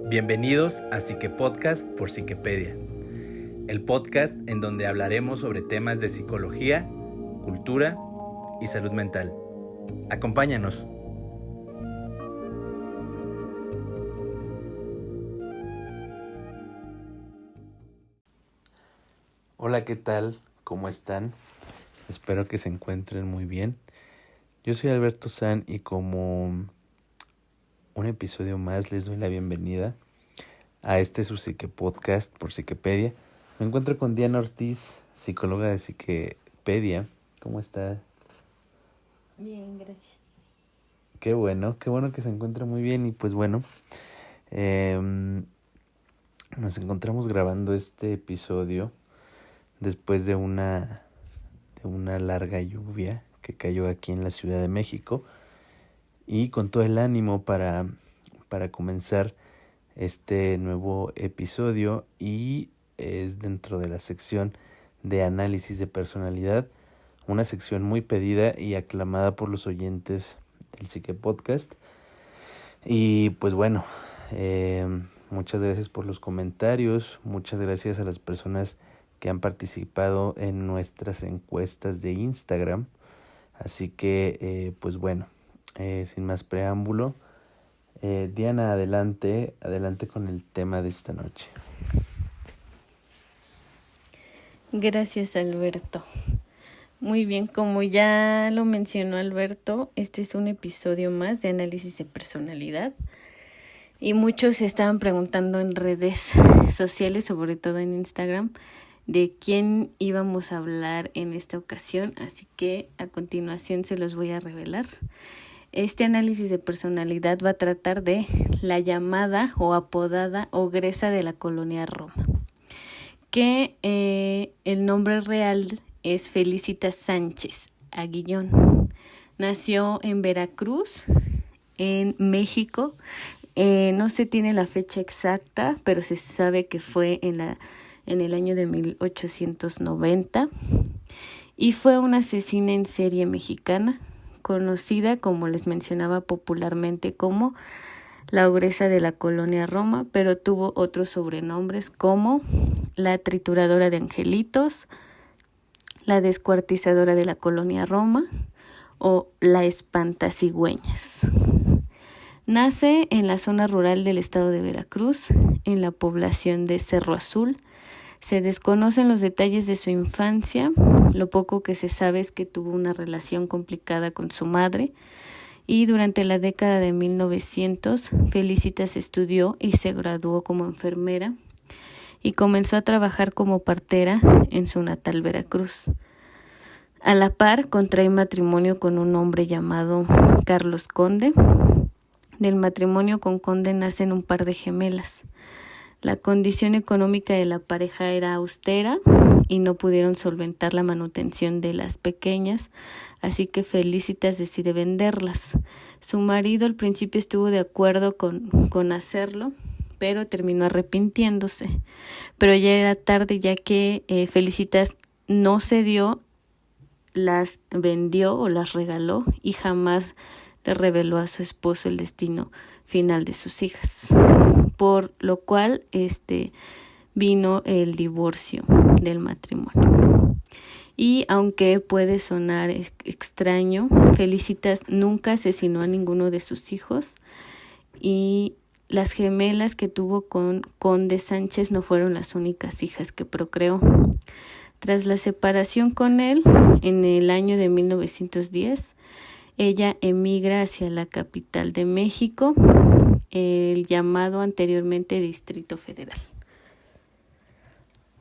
Bienvenidos a Psique Podcast por Psiquepedia, el podcast en donde hablaremos sobre temas de psicología, cultura y salud mental. Acompáñanos. Hola, ¿qué tal? ¿Cómo están? Espero que se encuentren muy bien. Yo soy Alberto San y como un episodio más les doy la bienvenida a su Psique Podcast por Psiquepedia. Me encuentro con Diana Ortiz, psicóloga de Psiquepedia. ¿Cómo está? Bien, gracias. Qué bueno que se encuentre muy bien. Y pues bueno, nos encontramos grabando este episodio después de una larga lluvia que cayó aquí en la Ciudad de México y con todo el ánimo para comenzar este nuevo episodio, y es dentro de la sección de análisis de personalidad, una sección muy pedida y aclamada por los oyentes del Psique Podcast. Y pues bueno, muchas gracias por los comentarios, muchas gracias a las personas que han participado en nuestras encuestas de Instagram. Así que pues bueno, sin más preámbulo, Diana, adelante con el tema de esta noche. Gracias, Alberto. Muy bien, como ya lo mencionó Alberto, este es un episodio más de análisis de personalidad. Y muchos se estaban preguntando en redes sociales, sobre todo en Instagram, de quién íbamos a hablar en esta ocasión. Así que a continuación se los voy a revelar. Este análisis de personalidad va a tratar de la llamada o apodada ogresa de la colonia Roma, que el nombre real es Felicitas Sánchez Aguillón. Nació en Veracruz, en México. No se tiene la fecha exacta, pero se sabe que fue en el año de 1890 y fue una asesina en serie mexicana, conocida, como les mencionaba popularmente, como la ogresa de la colonia Roma, pero tuvo otros sobrenombres como la trituradora de angelitos, la descuartizadora de la colonia Roma o la espantacigüeñas. Nace en la zona rural del estado de Veracruz, en la población de Cerro Azul. Se desconocen los detalles de su infancia. Lo poco que se sabe es que tuvo una relación complicada con su madre, y durante la década de 1900 Felicitas estudió y se graduó como enfermera y comenzó a trabajar como partera en su natal Veracruz. A la par contrae matrimonio con un hombre llamado Carlos Conde. Del matrimonio con Conde nacen un par de gemelas. La condición económica de la pareja era austera y no pudieron solventar la manutención de las pequeñas, así que Felicitas decide venderlas. Su marido al principio estuvo de acuerdo con hacerlo, pero terminó arrepintiéndose. Pero ya era tarde, ya que Felicitas no cedió, las vendió o las regaló y jamás le reveló a su esposo el destino final de sus hijas, por lo cual vino el divorcio del matrimonio. Y aunque puede sonar extraño, Felicitas nunca asesinó a ninguno de sus hijos, y las gemelas que tuvo con Conde Sánchez no fueron las únicas hijas que procreó. Tras la separación con él, en el año de 1910, ella emigra hacia la capital de México, el llamado anteriormente Distrito Federal.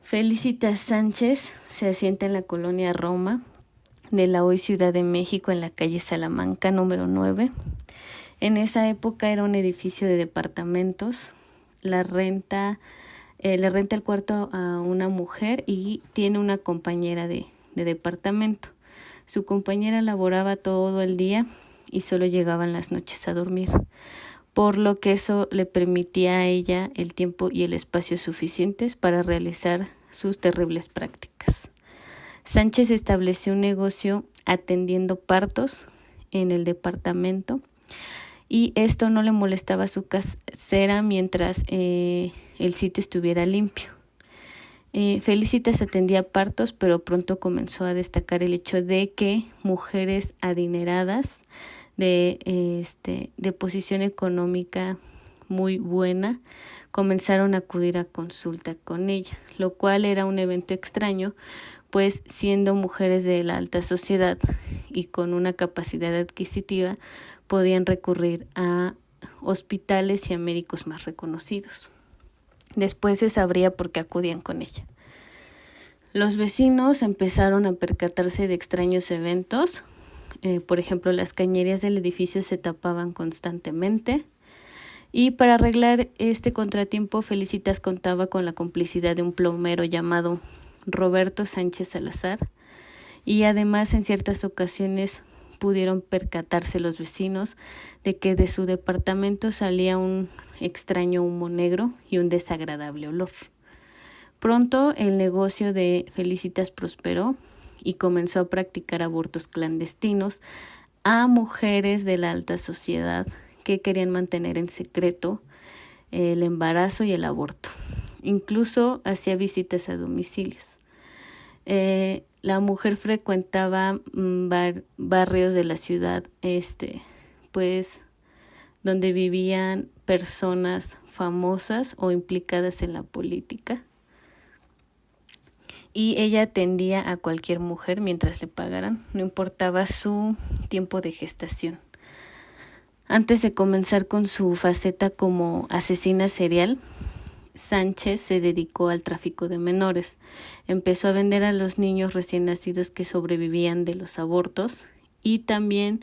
Felicitas Sánchez se asienta en la colonia Roma de la hoy Ciudad de México, en la calle Salamanca número 9. En esa época era un edificio de departamentos. Le renta el cuarto a una mujer y tiene una compañera de departamento. Su compañera laboraba todo el día y solo llegaba en las noches a dormir, por lo que eso le permitía a ella el tiempo y el espacio suficientes para realizar sus terribles prácticas. Sánchez estableció un negocio atendiendo partos en el departamento y esto no le molestaba a su casera mientras el sitio estuviera limpio. Felicitas atendía partos, pero pronto comenzó a destacar el hecho de que mujeres adineradas de posición económica muy buena comenzaron a acudir a consulta con ella, lo cual era un evento extraño, pues siendo mujeres de la alta sociedad y con una capacidad adquisitiva, podían recurrir a hospitales y a médicos más reconocidos. Después se sabría por qué acudían con ella. Los vecinos empezaron a percatarse de extraños eventos. Por ejemplo, las cañerías del edificio se tapaban constantemente. Y para arreglar este contratiempo, Felicitas contaba con la complicidad de un plomero llamado Roberto Sánchez Salazar. Y además, en ciertas ocasiones, pudieron percatarse los vecinos de que de su departamento salía un extraño humo negro y un desagradable olor. Pronto el negocio de Felicitas prosperó y comenzó a practicar abortos clandestinos a mujeres de la alta sociedad que querían mantener en secreto el embarazo y el aborto. Incluso hacía visitas a domicilios. La mujer frecuentaba barrios de la ciudad, pues donde vivían personas famosas o implicadas en la política. Y ella atendía a cualquier mujer mientras le pagaran, no importaba su tiempo de gestación. Antes de comenzar con su faceta como asesina serial, Sánchez se dedicó al tráfico de menores. Empezó a vender a los niños recién nacidos que sobrevivían de los abortos y también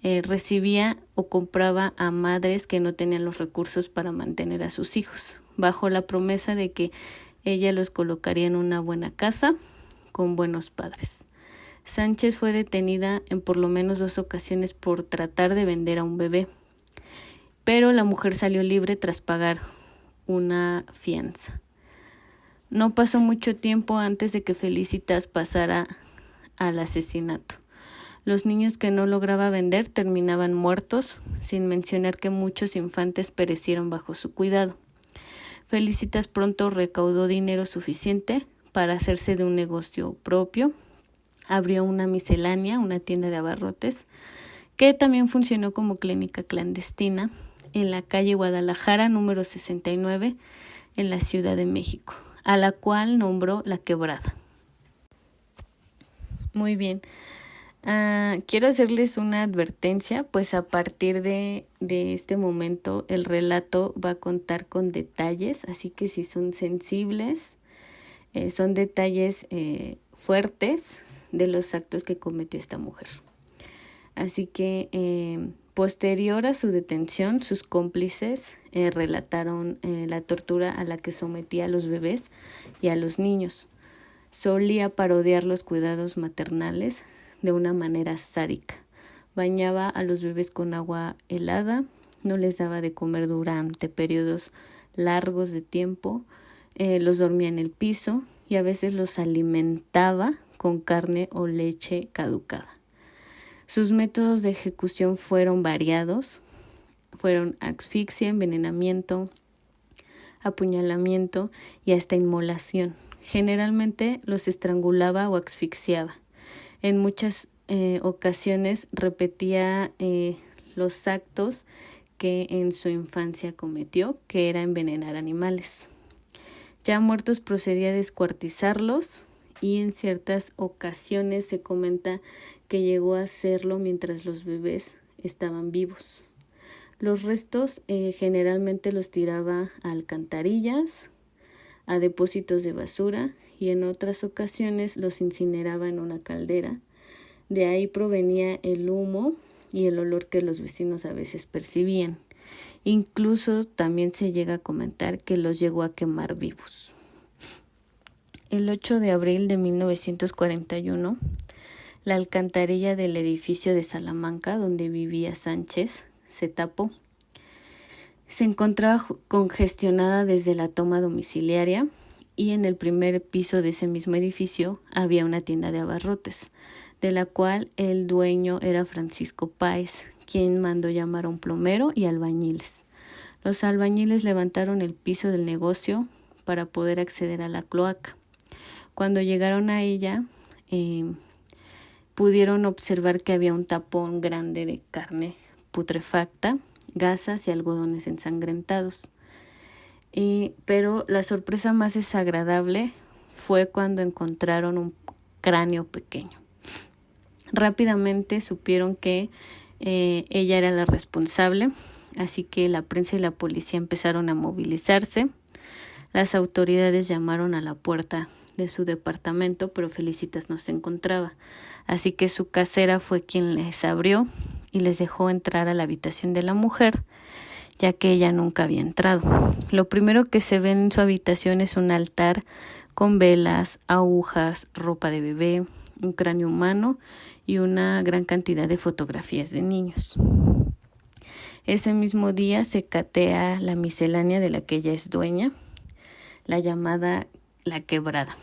recibía o compraba a madres que no tenían los recursos para mantener a sus hijos, bajo la promesa de que ella los colocaría en una buena casa con buenos padres. Sánchez fue detenida en por lo menos 2 ocasiones por tratar de vender a un bebé, pero la mujer salió libre tras pagar una fianza. No pasó mucho tiempo antes de que Felicitas pasara al asesinato. Los niños que no lograba vender terminaban muertos, sin mencionar que muchos infantes perecieron bajo su cuidado. Felicitas pronto recaudó dinero suficiente para hacerse de un negocio propio. Abrió una miscelánea, una tienda de abarrotes, que también funcionó como clínica clandestina en la calle Guadalajara, número 69, en la Ciudad de México, a la cual nombró La Quebrada. Muy bien. Quiero hacerles una advertencia, pues a partir de este momento el relato va a contar con detalles, así que si son sensibles, son detalles fuertes de los actos que cometió esta mujer. Así que posterior a su detención, sus cómplices relataron la tortura a la que sometía a los bebés y a los niños. Solía parodiar los cuidados maternales de una manera sádica. Bañaba a los bebés con agua helada, no les daba de comer durante periodos largos de tiempo, los dormía en el piso y a veces los alimentaba con carne o leche caducada. Sus métodos de ejecución fueron variados, fueron asfixia, envenenamiento, apuñalamiento y hasta inmolación. Generalmente los estrangulaba o asfixiaba. En muchas ocasiones repetía los actos que en su infancia cometió, que era envenenar animales. Ya muertos procedía a descuartizarlos y en ciertas ocasiones se comenta que llegó a hacerlo mientras los bebés estaban vivos. Los restos generalmente los tiraba a alcantarillas, a depósitos de basura y en otras ocasiones los incineraba en una caldera. De ahí provenía el humo y el olor que los vecinos a veces percibían. Incluso también se llega a comentar que los llegó a quemar vivos. El 8 de abril de 1941, la alcantarilla del edificio de Salamanca, donde vivía Sánchez, se tapó. Se encontraba congestionada desde la toma domiciliaria y en el primer piso de ese mismo edificio había una tienda de abarrotes, de la cual el dueño era Francisco Páez, quien mandó llamar a un plomero y albañiles. Los albañiles levantaron el piso del negocio para poder acceder a la cloaca. Cuando llegaron a ella, pudieron observar que había un tapón grande de carne putrefacta, gasas y algodones ensangrentados. Pero la sorpresa más desagradable fue cuando encontraron un cráneo pequeño. Rápidamente supieron que ella era la responsable, así que la prensa y la policía empezaron a movilizarse. Las autoridades llamaron a la puerta de su departamento, pero Felicitas no se encontraba, así que su casera fue quien les abrió y les dejó entrar a la habitación de la mujer, ya que ella nunca había entrado. Lo primero que se ve en su habitación es un altar con velas, agujas, ropa de bebé, un cráneo humano y una gran cantidad de fotografías de niños. Ese mismo día se catea la miscelánea de la que ella es dueña, la llamada La Quebrada.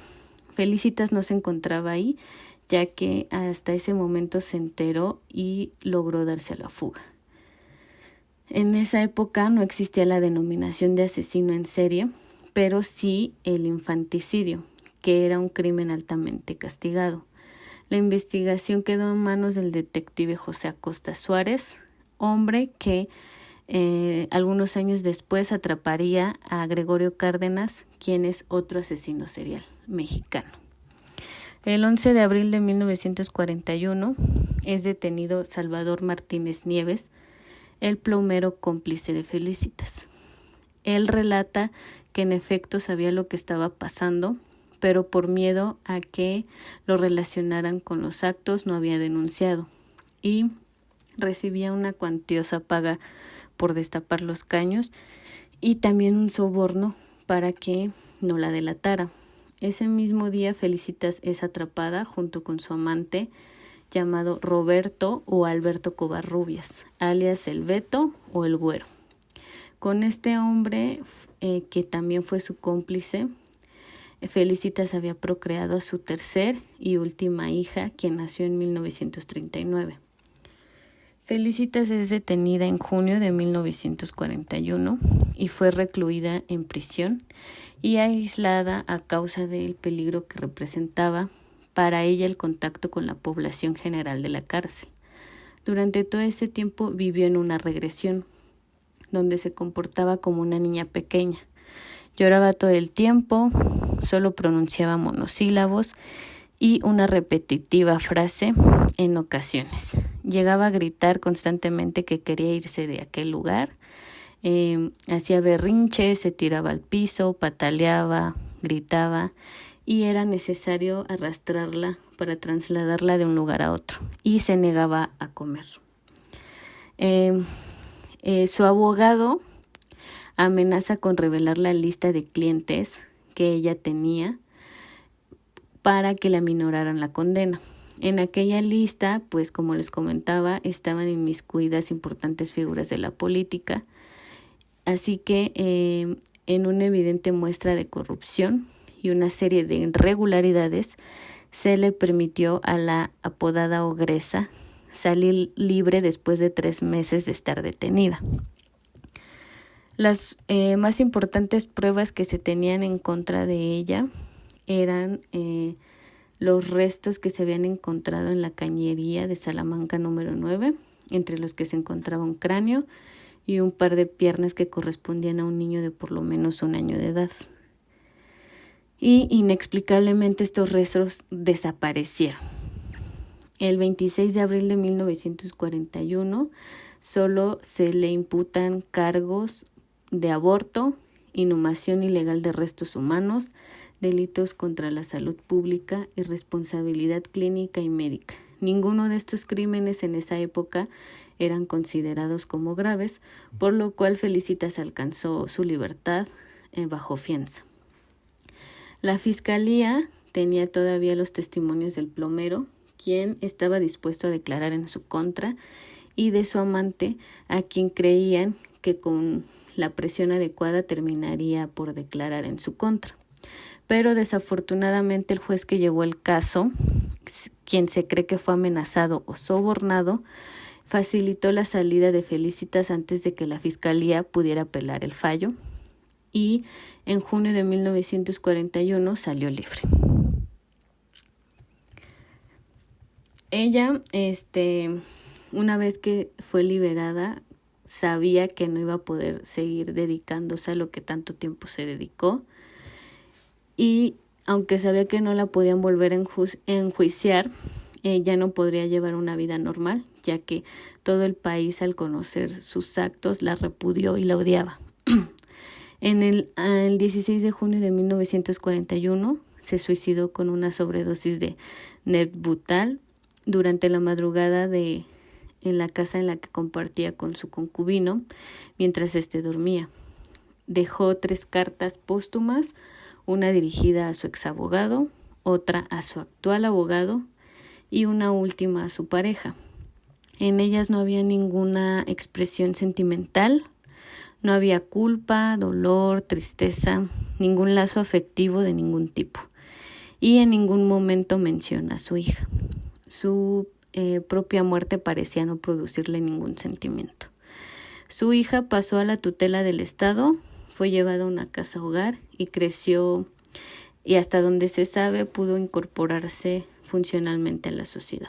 Felicitas no se encontraba ahí, ya que hasta ese momento se enteró y logró darse a la fuga. En esa época no existía la denominación de asesino en serie, pero sí el infanticidio, que era un crimen altamente castigado. La investigación quedó en manos del detective José Acosta Suárez, hombre que algunos años después atraparía a Gregorio Cárdenas, quien es otro asesino serial mexicano. El 11 de abril de 1941 es detenido Salvador Martínez Nieves, el plomero cómplice de Felicitas. Él relata que en efecto sabía lo que estaba pasando, pero por miedo a que lo relacionaran con los actos no había denunciado y recibía una cuantiosa paga por destapar los caños y también un soborno para que no la delatara. Ese mismo día Felicitas es atrapada junto con su amante llamado Roberto o Alberto Covarrubias, alias el Beto o el Güero. Con este hombre, que también fue su cómplice, Felicitas había procreado a su tercer y última hija, quien nació en 1939. Felicitas es detenida en junio de 1941 y fue recluida en prisión y aislada a causa del peligro que representaba para ella el contacto con la población general de la cárcel. Durante todo ese tiempo vivió en una regresión, donde se comportaba como una niña pequeña. Lloraba todo el tiempo, solo pronunciaba monosílabos y una repetitiva frase en ocasiones. Llegaba a gritar constantemente que quería irse de aquel lugar, hacía berrinches, se tiraba al piso, pataleaba, gritaba y era necesario arrastrarla para trasladarla de un lugar a otro y se negaba a comer. Su abogado amenaza con revelar la lista de clientes que ella tenía para que le aminoraran la condena. En aquella lista, pues como les comentaba, estaban inmiscuidas importantes figuras de la política, así que en una evidente muestra de corrupción y una serie de irregularidades, se le permitió a la apodada Ogresa salir libre después de 3 meses de estar detenida. Las más importantes pruebas que se tenían en contra de ella eran los restos que se habían encontrado en la cañería de Salamanca número 9, entre los que se encontraba un cráneo y un par de piernas que correspondían a un niño de por lo menos 1 año de edad. Y inexplicablemente estos restos desaparecieron. El 26 de abril de 1941 solo se le imputan cargos de aborto, inhumación ilegal de restos humanos, delitos contra la salud pública y responsabilidad clínica y médica. Ninguno de estos crímenes en esa época eran considerados como graves, por lo cual Felicitas alcanzó su libertad bajo fianza. La fiscalía tenía todavía los testimonios del plomero, quien estaba dispuesto a declarar en su contra, y de su amante, a quien creían que con la presión adecuada terminaría por declarar en su contra. Pero desafortunadamente el juez que llevó el caso, quien se cree que fue amenazado o sobornado, facilitó la salida de Felicitas antes de que la fiscalía pudiera apelar el fallo y en junio de 1941 salió libre. Ella, una vez que fue liberada, sabía que no iba a poder seguir dedicándose a lo que tanto tiempo se dedicó, y aunque sabía que no la podían volver a enjuiciar, ya no podría llevar una vida normal, ya que todo el país, al conocer sus actos, la repudió y la odiaba. El 16 de junio de 1941 se suicidó con una sobredosis de Nembutal durante la madrugada en la casa en la que compartía con su concubino mientras dormía. Dejó 3 cartas póstumas, una dirigida a su exabogado, otra a su actual abogado y una última a su pareja. En ellas no había ninguna expresión sentimental, no había culpa, dolor, tristeza, ningún lazo afectivo de ningún tipo, y en ningún momento menciona a su hija. Su propia muerte parecía no producirle ningún sentimiento. Su hija pasó a la tutela del Estado, fue llevada a una casa hogar y creció, y hasta donde se sabe pudo incorporarse funcionalmente a la sociedad.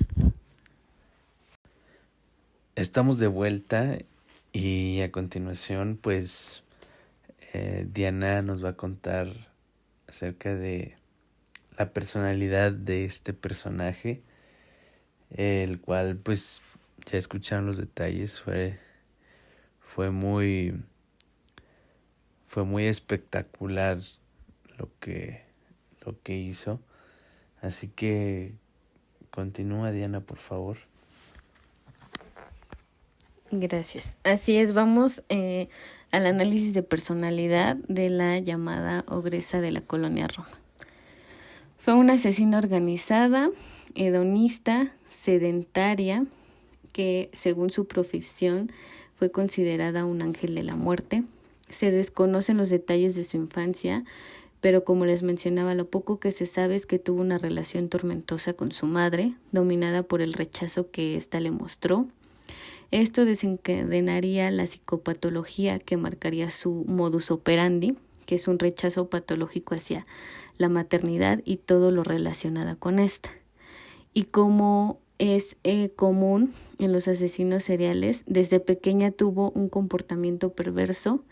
Estamos de vuelta y a continuación pues Diana nos va a contar acerca de la personalidad de este personaje, el cual pues ya escucharon los detalles, fue muy espectacular lo que hizo. Así que continúa, Diana, por favor. Gracias. Así es, vamos al análisis de personalidad de la llamada ogresa de la colonia Roma. Fue una asesina organizada, hedonista, sedentaria, que según su profesión fue considerada un ángel de la muerte. Se desconocen los detalles de su infancia, pero como les mencionaba, lo poco que se sabe es que tuvo una relación tormentosa con su madre, dominada por el rechazo que ésta le mostró. Esto desencadenaría la psicopatología que marcaría su modus operandi, que es un rechazo patológico hacia la maternidad y todo lo relacionado con esta. Y como es común en los asesinos seriales, desde pequeña tuvo un comportamiento perverso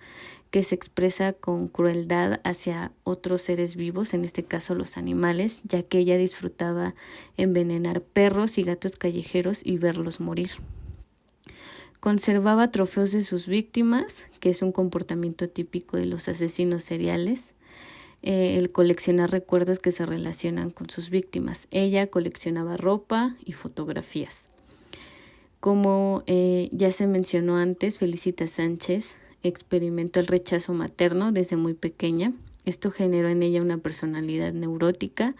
que se expresa con crueldad hacia otros seres vivos, en este caso los animales, ya que ella disfrutaba envenenar perros y gatos callejeros y verlos morir. Conservaba trofeos de sus víctimas, que es un comportamiento típico de los asesinos seriales. El coleccionar recuerdos que se relacionan con sus víctimas. Ella coleccionaba ropa y fotografías. Como ya se mencionó antes, Felicitas Sánchez experimentó el rechazo materno desde muy pequeña. Esto generó en ella una personalidad neurótica.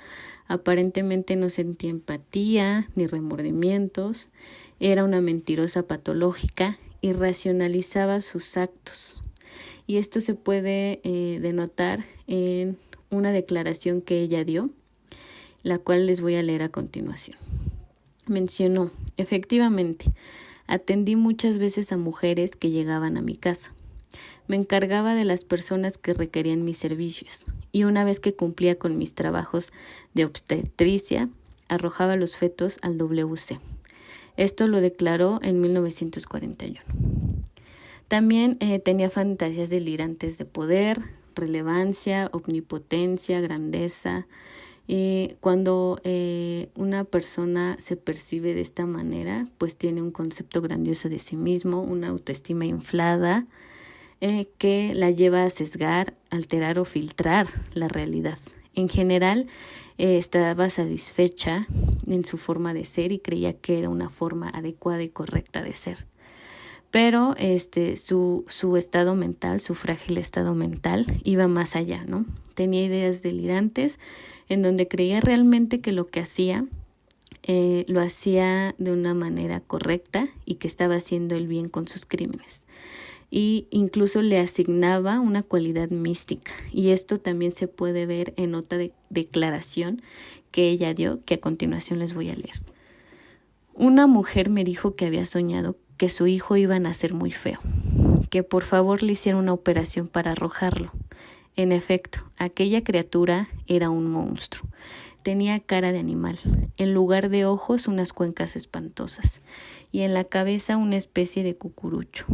Aparentemente no sentía empatía ni remordimientos. Era una mentirosa patológica y racionalizaba sus actos. Y esto se puede denotar en una declaración que ella dio, la cual les voy a leer a continuación. Mencionó: efectivamente, atendí muchas veces a mujeres que llegaban a mi casa. Me encargaba de las personas que requerían mis servicios, y una vez que cumplía con mis trabajos de obstetricia, arrojaba los fetos al WC. Esto lo declaró en 1941. También tenía fantasías delirantes de poder, relevancia, omnipotencia, grandeza. Cuando una persona se percibe de esta manera, pues tiene un concepto grandioso de sí mismo, una autoestima inflada, que la lleva a sesgar, alterar o filtrar la realidad. En general, estaba satisfecha en su forma de ser y creía que era una forma adecuada y correcta de ser. Pero su estado mental, su frágil estado mental, iba más allá, ¿no? Tenía ideas delirantes en donde creía realmente que lo que hacía lo hacía de una manera correcta y que estaba haciendo el bien con sus crímenes. Y incluso le asignaba una cualidad mística. Y esto también se puede ver en otra declaración que ella dio, que a continuación les voy a leer. Una mujer me dijo que había soñado que su hijo iba a nacer muy feo, que por favor le hiciera una operación para arrojarlo. En efecto, aquella criatura era un monstruo. Tenía cara de animal, en lugar de ojos unas cuencas espantosas y en la cabeza una especie de cucurucho.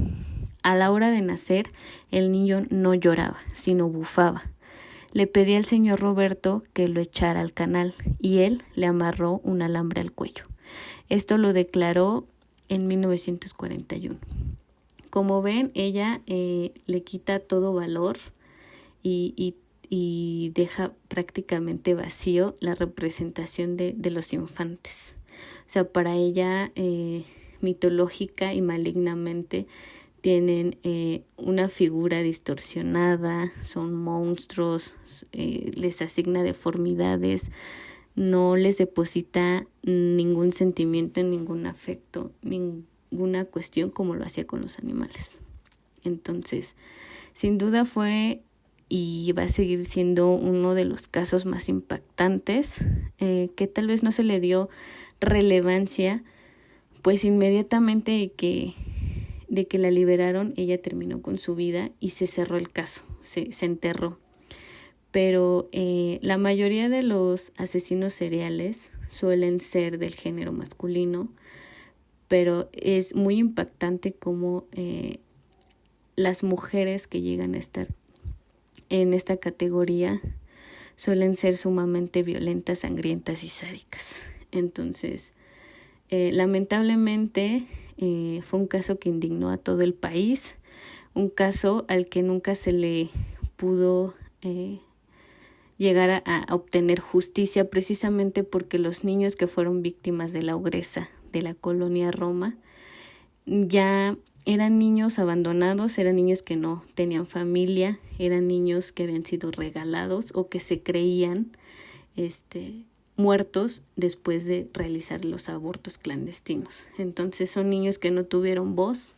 A la hora de nacer, el niño no lloraba, sino bufaba. Le pedí al señor Roberto que lo echara al canal y él le amarró un alambre al cuello. Esto lo declaró en 1941. Como ven, ella le quita todo valor y deja prácticamente vacío la representación de los infantes. O sea, para ella, mitológica y malignamente, tienen una figura distorsionada, son monstruos, les asigna deformidades, no les deposita ningún sentimiento, ningún afecto, ninguna cuestión como lo hacía con los animales. Entonces, sin duda fue y va a seguir siendo uno de los casos más impactantes, que tal vez no se le dio relevancia, pues inmediatamente de que la liberaron, ella terminó con su vida y se cerró el caso, se enterró. Pero la mayoría de los asesinos seriales suelen ser del género masculino, pero es muy impactante cómo las mujeres que llegan a estar en esta categoría suelen ser sumamente violentas, sangrientas y sádicas. Entonces, lamentablemente, fue un caso que indignó a todo el país, un caso al que nunca se le pudo llegar a obtener justicia, precisamente porque los niños que fueron víctimas de la ogresa de la colonia Roma ya eran niños abandonados, eran niños que no tenían familia, eran niños que habían sido regalados o que se creían muertos después de realizar los abortos clandestinos. Entonces son niños que no tuvieron voz,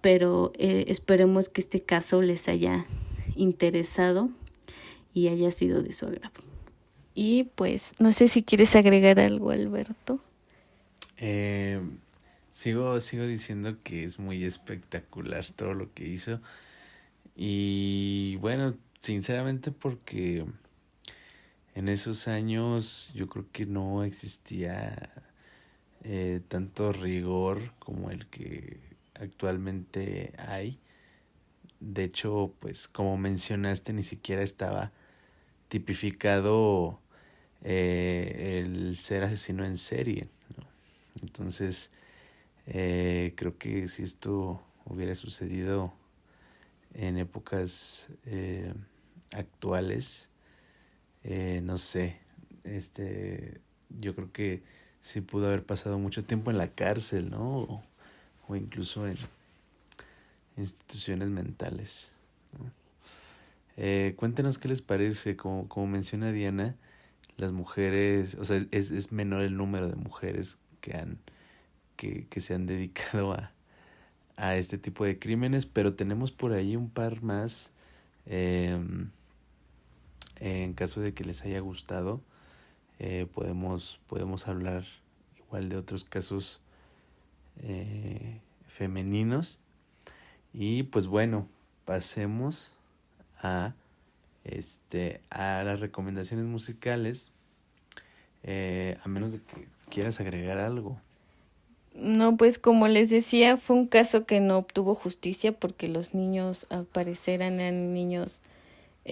pero esperemos que este caso les haya interesado y haya sido de su agrado. Y pues no sé si quieres agregar algo, Alberto. Sigo diciendo que es muy espectacular todo lo que hizo. Y bueno, sinceramente porque en esos años yo creo que no existía tanto rigor como el que actualmente hay. De hecho, pues como mencionaste, ni siquiera estaba tipificado el ser asesino en serie, ¿no? Entonces, creo que si esto hubiera sucedido en épocas actuales, no sé, yo creo que sí pudo haber pasado mucho tiempo en la cárcel, ¿no? O incluso en instituciones mentales, ¿no? Cuéntenos qué les parece. Como menciona Diana, las mujeres, o sea, es menor el número de mujeres que se han dedicado a este tipo de crímenes, pero tenemos por ahí un par más. En caso de que les haya gustado, podemos hablar igual de otros casos femeninos. Y pues bueno, pasemos a las recomendaciones musicales, a menos de que quieras agregar algo. No, pues como les decía, fue un caso que no obtuvo justicia porque los niños al parecer eran niños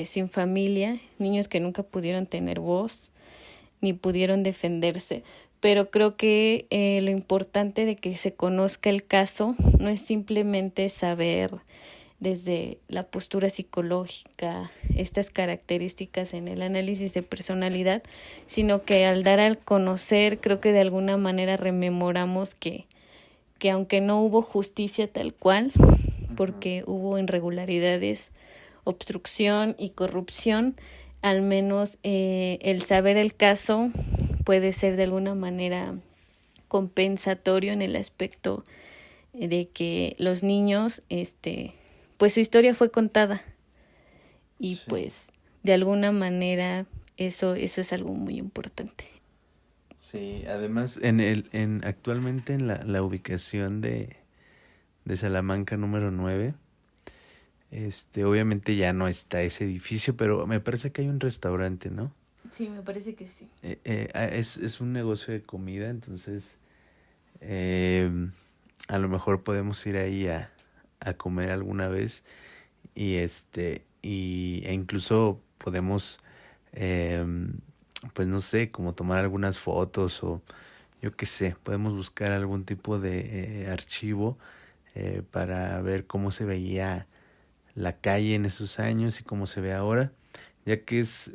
sin familia, niños que nunca pudieron tener voz ni pudieron defenderse. Pero creo que lo importante de que se conozca el caso no es simplemente saber desde la postura psicológica estas características en el análisis de personalidad, sino que al dar al conocer, creo que de alguna manera rememoramos que aunque no hubo justicia tal cual, porque hubo irregularidades, obstrucción y corrupción, al menos el saber el caso puede ser de alguna manera compensatorio en el aspecto de que los niños, pues su historia fue contada y sí, pues de alguna manera eso es algo muy importante. Sí, además actualmente en la ubicación de Salamanca número 9, obviamente ya no está ese edificio, pero me parece que hay un restaurante, ¿no? Sí, me parece que sí. Es un negocio de comida, entonces eh, a lo mejor podemos ir ahí a comer alguna vez e incluso podemos pues no sé, como tomar algunas fotos o yo qué sé, podemos buscar algún tipo de archivo para ver cómo se veía la calle en esos años y cómo se ve ahora, ya que es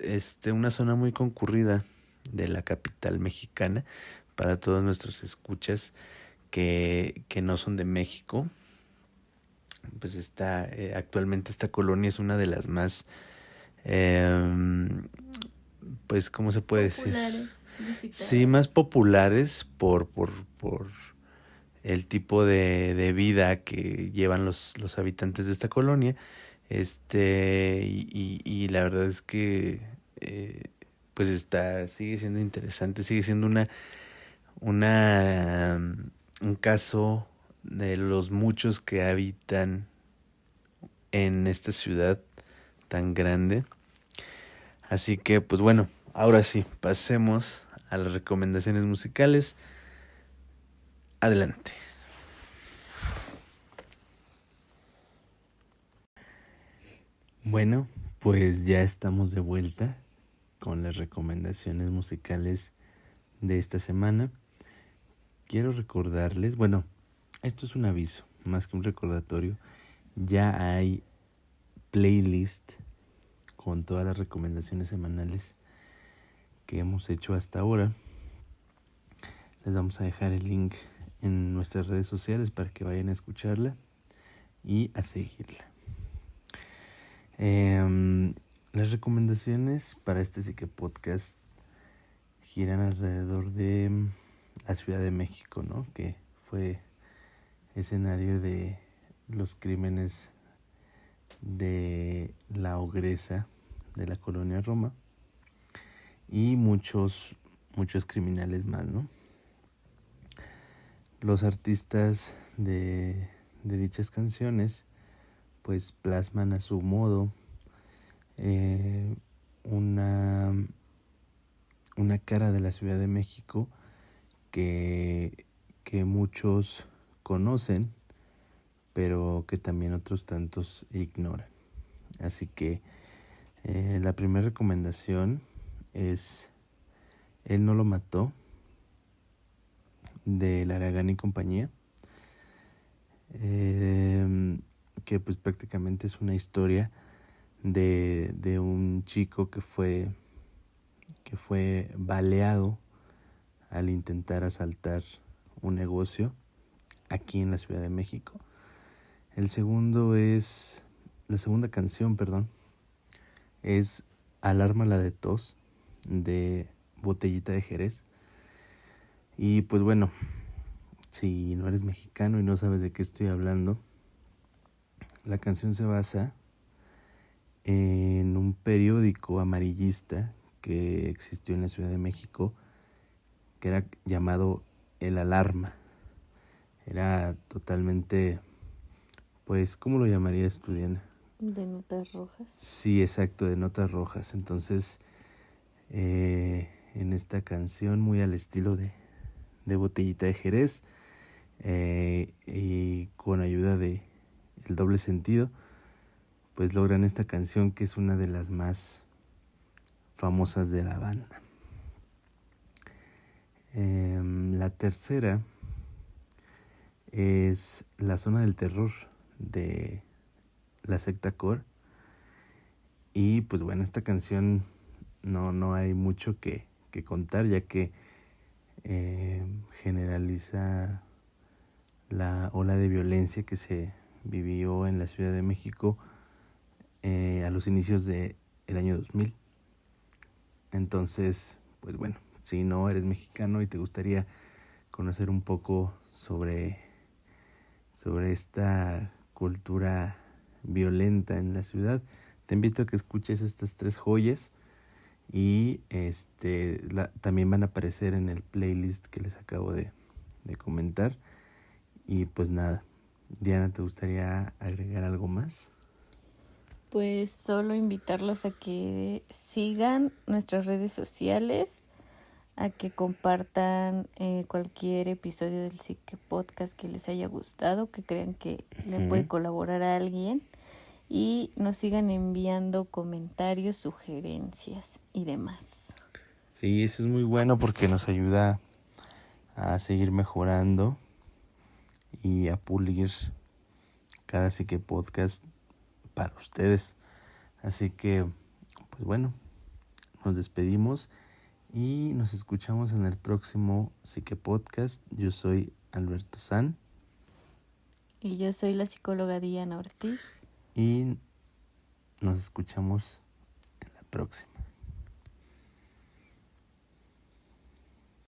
una zona muy concurrida de la capital mexicana para todos nuestros escuchas que no son de México. Pues actualmente esta colonia es una de las más, pues, ¿cómo se puede decir? Populares, Sí, visitadas. más populares por el tipo de vida que llevan los habitantes de esta colonia. Y la verdad es que eh, pues sigue siendo interesante, sigue siendo un caso de los muchos que habitan en esta ciudad tan grande. Así que, pues bueno, ahora sí, pasemos a las recomendaciones musicales. Adelante. Bueno, pues ya estamos de vuelta con las recomendaciones musicales de esta semana. Quiero recordarles, bueno, esto es un aviso, más que un recordatorio. Ya hay playlist con todas las recomendaciones semanales que hemos hecho hasta ahora. Les vamos a dejar el link en nuestras redes sociales para que vayan a escucharla y a seguirla. Las recomendaciones para este Psique Podcast giran alrededor de la Ciudad de México, ¿no? Que fue escenario de los crímenes de la ogresa de la colonia Roma y muchos criminales más, ¿no? Los artistas de dichas canciones pues plasman a su modo una cara de la Ciudad de México que muchos conocen, pero que también otros tantos ignoran. Así que la primera recomendación es Él no lo mató, de Laragán y compañía, que pues prácticamente es una historia de un chico que fue baleado al intentar asaltar un negocio aquí en la Ciudad de México. La segunda canción, perdón, es Alarma la de tos, de Botellita de Jerez. Y pues bueno, si no eres mexicano y no sabes de qué estoy hablando, la canción se basa en un periódico amarillista que existió en la Ciudad de México, que era llamado El Alarma. Era totalmente, pues, ¿cómo lo llamarías tú, Diana? De notas rojas. Sí, exacto, de notas rojas. Entonces, en esta canción, muy al estilo de Botellita de Jerez, y con ayuda de El Doble Sentido, pues logran esta canción que es una de las más famosas de la banda. La tercera es La Zona del Terror, de la secta Core. Y pues bueno, esta canción no hay mucho que contar, ya que generaliza la ola de violencia que se vivió en la Ciudad de México a los inicios del año 2000. Entonces, pues bueno, si no eres mexicano y te gustaría conocer un poco sobre esta cultura violenta en la ciudad, te invito a que escuches estas tres joyas Y también van a aparecer en el playlist que les acabo de comentar. Y pues nada, Diana, ¿te gustaría agregar algo más? Pues solo invitarlos a que sigan nuestras redes sociales, a que compartan cualquier episodio del Psique Podcast que les haya gustado, que crean que le puede colaborar a alguien, y nos sigan enviando comentarios, sugerencias y demás. Sí, eso es muy bueno porque nos ayuda a seguir mejorando y a pulir cada Psique Podcast para ustedes. Así que, pues bueno, nos despedimos y nos escuchamos en el próximo Psique Podcast. Yo soy Alberto San. Y yo soy la psicóloga Diana Ortiz. Y nos escuchamos en la próxima.